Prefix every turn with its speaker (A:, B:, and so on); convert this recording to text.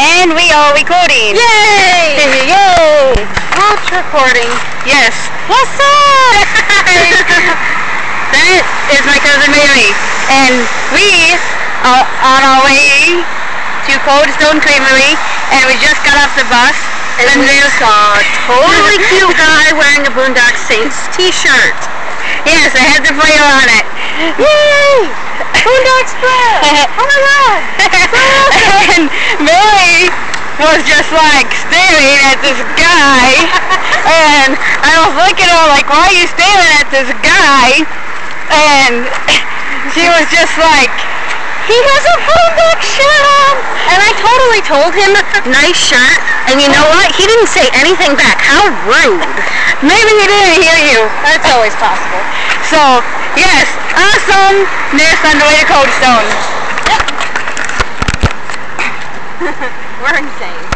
A: And we are recording.
B: Yay!
A: Yay!
B: Watch recording.
A: Yes.
B: What's up?
A: That is my cousin Mary. And we are on our way to Cold Stone Creamery. And we just got off the bus.
B: And we saw a totally cute guy wearing a Boondock Saints t-shirt.
A: Yes, I had the braille on it.
B: Yay! Boondock Spread! Oh my god!
A: And Mary was just like staring at this guy. And I was looking at her like, why are you staring at this guy? And she was just like,
B: he has a Boondock shirt on! And I totally told him, nice shirt. And you know what? He didn't say anything back. How rude.
A: maybe he didn't hear you.
B: That's always possible.
A: So, yes, awesome. Next on the way to Cold Stone.
B: We're insane.